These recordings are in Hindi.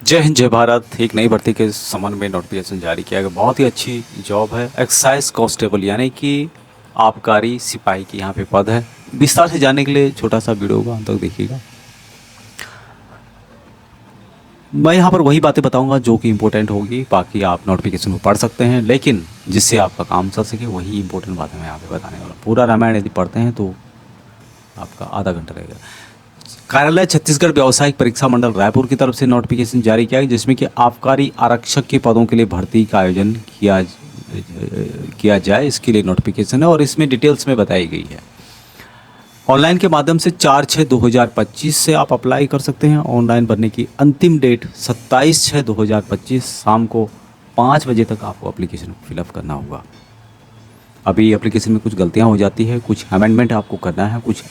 जय हिंद जय भारत। एक नई भर्ती के संबंध में नोटिफिकेशन जारी किया गया। बहुत ही अच्छी जॉब है, एक्साइज कांस्टेबल यानी कि आबकारी सिपाही की यहाँ पे पद है। विस्तार से जानने के लिए छोटा सा वीडियो होगा, अंत तक देखिएगा। मैं यहाँ पर वही बातें बताऊंगा जो कि इम्पोर्टेंट होगी, बाकी आप नोटिफिकेशन को पढ़ सकते हैं, लेकिन जिससे आपका काम चल सके वही इंपॉर्टेंट बातें मैं यहाँ पे बताने वाला हूँ। पूरा रामायण यदि पढ़ते हैं तो आपका आधा घंटा रहेगा। कार्यालय छत्तीसगढ़ व्यावसायिक परीक्षा मंडल रायपुर की तरफ से नोटिफिकेशन जारी किया है, जिसमें कि आबकारी आरक्षक के पदों के लिए भर्ती का आयोजन किया जाए, इसके लिए नोटिफिकेशन है और इसमें डिटेल्स में बताई गई है। ऑनलाइन के माध्यम से 4/6/2025 से आप अप्लाई कर सकते हैं। ऑनलाइन भरने की अंतिम डेट 27/6/2025 शाम को 5 बजे तक आपको एप्लीकेशन फिलअप करना होगा। अभी एप्लीकेशन में कुछ गलतियां हो जाती है, कुछ अमेंडमेंट आपको करना है, कुछ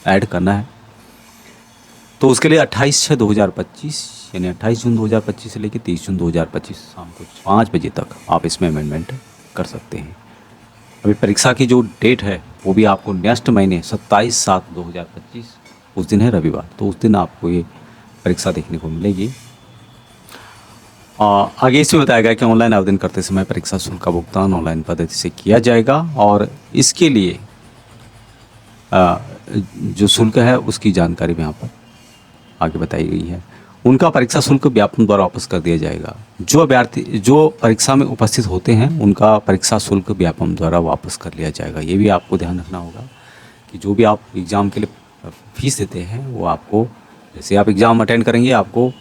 ऐड करना है, तो उसके लिए 28/6/2025 यानी 28 जून 2025 से लेकर 30 जून 2025 शाम को 5 बजे तक आप इसमें अमेंडमेंट कर सकते हैं। अभी परीक्षा की जो डेट है वो भी आपको नेक्स्ट महीने 27/7/2025 उस दिन है रविवार, तो उस दिन आपको ये परीक्षा देखने को मिलेगी। आगे इसमें बताया गया कि ऑनलाइन आवेदन करते समय परीक्षा शुल्क का भुगतान ऑनलाइन पद्धति से किया जाएगा और इसके लिए जो शुल्क है उसकी जानकारी भी यहाँ पर आगे बताई गई है। उनका परीक्षा शुल्क व्यापम द्वारा वापस कर दिया जाएगा। जो अभ्यर्थी जो परीक्षा में उपस्थित होते हैं उनका परीक्षा शुल्क व्यापम द्वारा वापस कर लिया जाएगा। ये भी आपको ध्यान रखना होगा कि जो भी आप एग्ज़ाम के लिए फीस देते हैं वो आपको, जैसे आप एग्ज़ाम अटेंड करेंगे आपको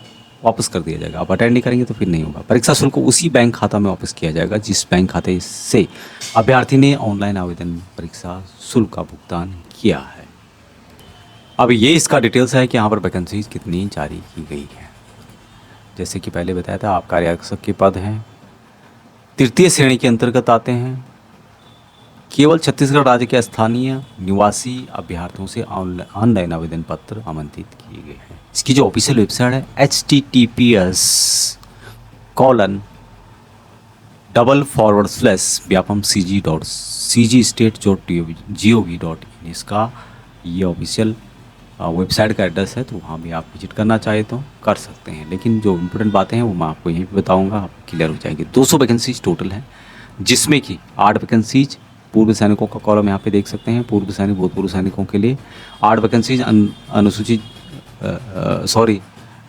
वापस कर दिया जाएगा, आप अटेंड नहीं करेंगे तो फिर नहीं होगा। परीक्षा शुल्क को उसी बैंक खाता में वापस किया जाएगा जिस बैंक खाते से अभ्यर्थी ने ऑनलाइन आवेदन परीक्षा शुल्क का भुगतान किया है। अब ये इसका डिटेल्स है कि यहाँ पर वैकेंसीज कितनी जारी की गई है। जैसे कि पहले बताया था, आबकारी आरक्षक के पद हैं, तृतीय श्रेणी के अंतर्गत आते हैं। केवल छत्तीसगढ़ राज्य के स्थानीय निवासी अभ्यर्थियों से ऑनलाइन आवेदन पत्र आमंत्रित किए गए हैं। इसकी जो ऑफिशियल वेबसाइट है https://vyapamcg.cgstate.gov.in इसका ये ऑफिशियल वेबसाइट का एड्रेस है, तो वहाँ भी आप विजिट करना चाहे तो कर सकते हैं। लेकिन जो इम्पोर्टेंट बातें हैं वो मैं आपको यहीं पे बताऊँगा, आप क्लियर हो जाएंगे। 200 वैकेंसीज टोटल है, जिसमें कि 8 वैकेंसीज पूर्व सैनिकों का कॉलम यहाँ पे देख सकते हैं। पूर्व सैनिक भूतपूर्व सैनिकों के लिए 8 वैकेंसीज अनुसूचित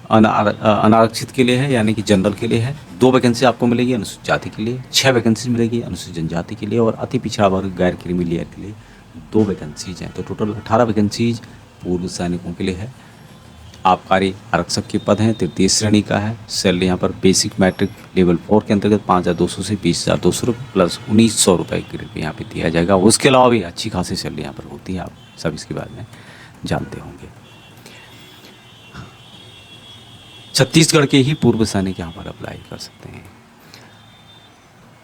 अनारक्षित के लिए है, यानी कि जनरल के लिए है। 2 वैकेंसी आपको मिलेगी अनुसूचित जाति के लिए, 6 वैकेंसी मिलेगी अनुसूचित जनजाति के लिए और अति पिछड़ा वर्ग गैर क्रीमी लेयर के लिए 2 वैकेंसीज हैं। तो टोटल 18 वैकेंसीज पूर्व सैनिकों के लिए है। आबकारी आरक्षक के पद हैं, तृतीय श्रेणी का है। सैलरी यहाँ पर बेसिक मैट्रिक लेवल 4 के अंतर्गत 5,200 से 20,200 रुपये प्लस 1,900 रुपये की रेट यहाँ पे दिया जाएगा। उसके अलावा भी अच्छी खासी सैलरी यहाँ पर होती है, आप सब इसके बारे में जानते होंगे। छत्तीसगढ़ के ही पूर्व सैनिक यहाँ पर अप्लाई कर सकते हैं।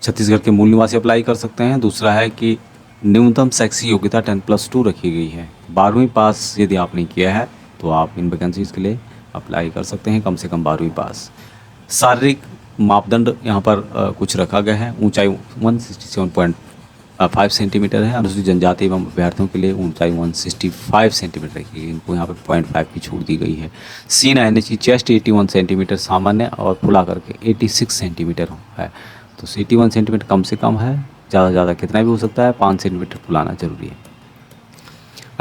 छत्तीसगढ़ के मूल निवासी अप्लाई कर सकते हैं। दूसरा है कि न्यूनतम शैक्षिक योग्यता 10+2 रखी गई है। 12वीं पास यदि आपने किया है तो आप इन वैकेंसीज के लिए अप्लाई कर सकते हैं, कम से कम 12वीं पास। शारीरिक मापदंड यहाँ पर कुछ रखा गया है। ऊंचाई 167.5 सेंटीमीटर है। अनुसूचित जनजाति एवं अभ्यर्थियों के लिए ऊंचाई 165 सेंटीमीटर रखी गई, इनको यहाँ पर 0.5 की छूट दी गई है। C/NH की चेस्ट 81 सेंटीमीटर सामान्य और फुला करके 86 सेंटीमीटर है। तो 81 सेंटीमीटर कम से कम है, ज़्यादा कितना भी हो सकता है, 5 सेंटीमीटर फुलाना जरूरी है।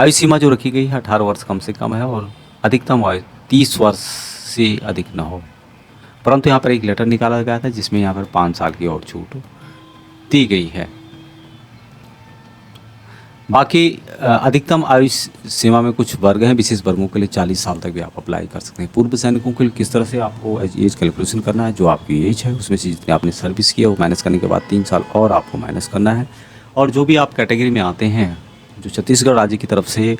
आयु सीमा जो रखी गई है 18 वर्ष कम से कम है और अधिकतम आयु 30 वर्ष से अधिक न हो। परंतु यहाँ पर एक लेटर निकाला गया था जिसमें यहाँ पर 5 साल की और छूट दी गई है। बाकी अधिकतम आयु सीमा में कुछ वर्ग हैं, विशेष वर्गों के लिए 40 साल तक भी आप अप्लाई कर सकते हैं। पूर्व सैनिकों के लिए किस तरह से आपको एज कैलकुलेशन करना है, जो आपकी एज है उसमें से जितने आपने सर्विस किया वो माइनस करने के बाद 3 साल और आपको माइनस करना है। और जो भी आप कैटेगरी में आते हैं, जो छत्तीसगढ़ राज्य की तरफ से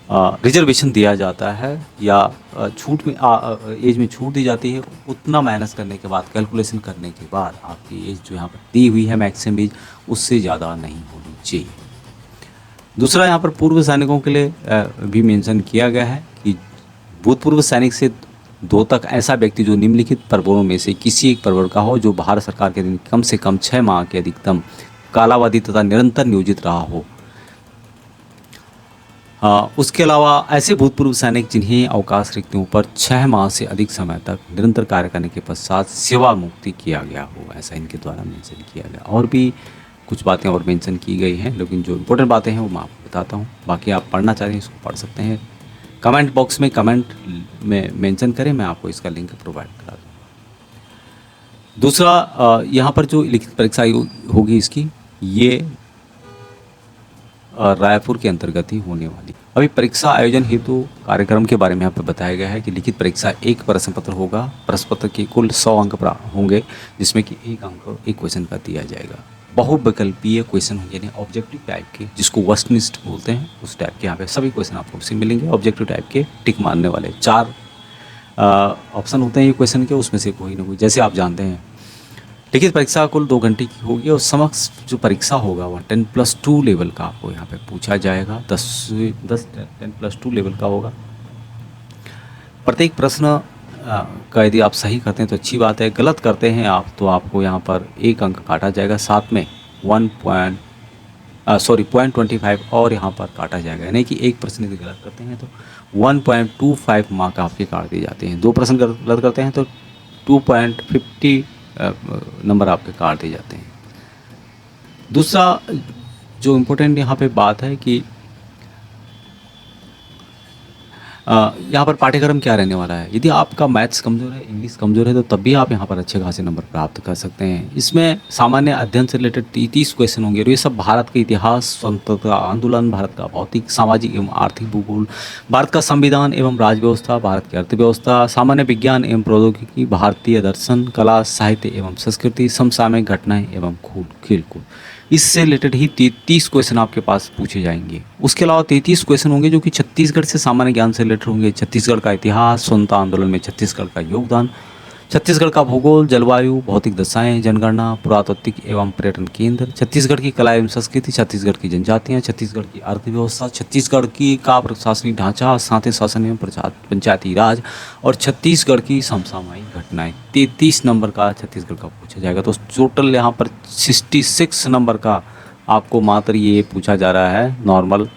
रिजर्वेशन दिया जाता है या छूट में एज में छूट दी जाती है, उतना माइनस करने के बाद कैलकुलेशन करने के बाद आपकी एज जो यहाँ पर दी हुई है मैक्सिमम एज उससे ज़्यादा नहीं होनी चाहिए। दूसरा यहाँ पर पूर्व सैनिकों के लिए भी मेंशन किया गया है कि भूतपूर्व सैनिक से 2 तक ऐसा व्यक्ति जो निम्नलिखित प्रवर्गों में से किसी एक प्रवर्ग का हो, जो भारत सरकार के अधीन कम से कम 6 माह के अधिकतम कालावधि तथा निरंतर नियोजित रहा हो। उसके अलावा ऐसे भूतपूर्व सैनिक जिन्हें अवकाश रिक्तियों पर 6 माह से अधिक समय तक निरंतर कार्य करने के पश्चात सेवा मुक्ति किया गया हो, ऐसा इनके द्वारा मेंशन किया गया। और भी कुछ बातें और मेंशन की गई हैं, लेकिन जो इम्पोर्टेंट बातें हैं वो मैं आपको बताता हूँ। बाकी आप पढ़ना चाहते हैं इसको पढ़ सकते हैं। कमेंट बॉक्स में कमेंट में मेंशन करें, मैं आपको इसका लिंक प्रोवाइड करा दूँगा। दूसरा, यहाँ पर जो लिखित परीक्षा होगी इसकी, ये रायपुर के अंतर्गत ही होने वाली। अभी परीक्षा आयोजन हेतु कार्यक्रम के बारे में यहाँ पर बताया गया है कि लिखित परीक्षा एक प्रश्न पत्र होगा। प्रश्न पत्र के कुल 100 अंक होंगे, जिसमें कि 1 अंक एक क्वेश्चन का दिया जाएगा। बहुविकल्पीय क्वेश्चन होंगे, यानी ऑब्जेक्टिव टाइप के, जिसको वस्तुनिष्ठ बोलते हैं, उस टाइप के यहाँ पे सभी क्वेश्चन आपको उसी मिलेंगे। ऑब्जेक्टिव टाइप के टिक मारने वाले 4 ऑप्शन होते हैं ये क्वेश्चन के, उसमें से कोई ना कोई, जैसे आप जानते हैं। लिखित परीक्षा कुल 2 घंटे की होगी और समक्ष जो परीक्षा होगा वह 10+2 लेवल का आपको यहाँ पे पूछा जाएगा। 10+2 लेवल का होगा। प्रत्येक प्रश्न का यदि आप सही करते हैं तो अच्छी बात है, गलत करते हैं आप तो आपको यहाँ पर 1 अंक काटा जाएगा, साथ में 0.25 और यहाँ पर काटा जाएगा। यानी कि एक प्रश्न यदि गलत करते हैं तो 1.25 मार्क आपके काट दिए जाते हैं। 2 प्रश्न गलत करते हैं तो 2.50 नंबर आपके काट दिए जाते हैं। दूसरा जो इम्पोर्टेंट यहाँ पे बात है कि यहाँ पर पाठ्यक्रम क्या रहने वाला है। यदि आपका मैथ्स कमज़ोर है, इंग्लिश कमज़ोर है, तो तब भी आप यहाँ पर अच्छे खासे नंबर प्राप्त कर सकते हैं। इसमें सामान्य अध्ययन से रिलेटेड 30 क्वेश्चन होंगे और ये सब भारत के इतिहास, स्वतंत्रता आंदोलन, भारत का भौतिक, सामाजिक एवं आर्थिक भूगोल, भारत का संविधान एवं राज्य व्यवस्था, भारत की अर्थव्यवस्था, सामान्य विज्ञान एवं प्रौद्योगिकी, भारतीय दर्शन, कला, साहित्य एवं संस्कृति, समसामयिक घटनाएँ एवं खेलकूद, इससे रिलेटेड ही 33 क्वेश्चन आपके पास पूछे जाएंगे। उसके अलावा 33 क्वेश्चन होंगे जो कि छत्तीसगढ़ से सामान्य ज्ञान से रिलेटेड होंगे। छत्तीसगढ़ का इतिहास, स्वतंत्रता आंदोलन में छत्तीसगढ़ का योगदान, छत्तीसगढ़ का भूगोल, जलवायु, भौतिक दशाएं, जनगणना, पुरातात्विक एवं पर्यटन केंद्र, छत्तीसगढ़ की कला एवं संस्कृति, छत्तीसगढ़ की जनजातियाँ, छत्तीसगढ़ की अर्थव्यवस्था, छत्तीसगढ़ की का प्रशासनिक ढांचा, साथ शासन एवं पंचायती राज और छत्तीसगढ़ की समसामयिक घटनाएं। 33 नंबर का छत्तीसगढ़ का पूछा जाएगा। तो टोटल यहाँ पर 66 नंबर का आपको मात्र ये पूछा जा रहा है नॉर्मल,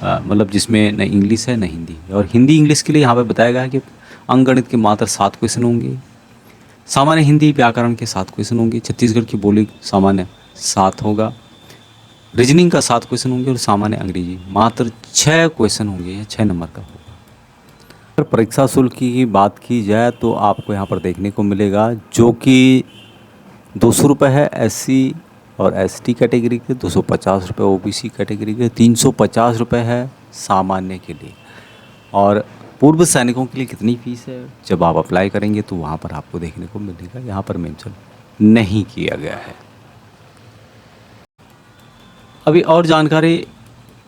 मतलब जिसमें न इंग्लिश है न हिंदी। और हिंदी इंग्लिश के लिए यहाँ पे बताया गया है कि अंकगणित के मात्र 7 क्वेश्चन होंगे, सामान्य हिंदी व्याकरण के 7 क्वेश्चन होंगे, छत्तीसगढ़ की बोली सामान्य 7 होगा, रीजनिंग का 7 क्वेश्चन होंगे और सामान्य अंग्रेजी मात्र 6 क्वेश्चन होंगे, या 6 नंबर का होगा। अगर परीक्षा शुल्क की बात की जाए तो आपको यहाँ पर देखने को मिलेगा जो कि 200 रुपये है SC और ST कैटेगरी के, 250 रुपये OBC कैटेगरी के, 350 रुपये है सामान्य के लिए। और पूर्व सैनिकों के लिए कितनी फ़ीस है जब आप अप्लाई करेंगे तो वहाँ पर आपको देखने को मिलेगा, यहाँ पर मेंशन नहीं किया गया है। अभी और जानकारी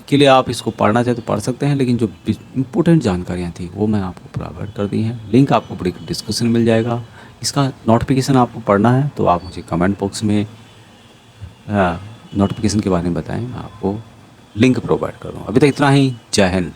के लिए आप इसको पढ़ना चाहे तो पढ़ सकते हैं, लेकिन जो इम्पोर्टेंट जानकारियाँ थी वो मैं आपको प्रोवाइड कर दी हैं। लिंक आपको पूरी डिस्कशन मिल जाएगा। इसका नोटिफिकेशन आपको पढ़ना है तो आप मुझे कमेंट बॉक्स में नोटिफिकेशन के बारे में बताएं, मैं आपको लिंक प्रोवाइड कर दूँ। अभी तक इतना ही। जय हिंद।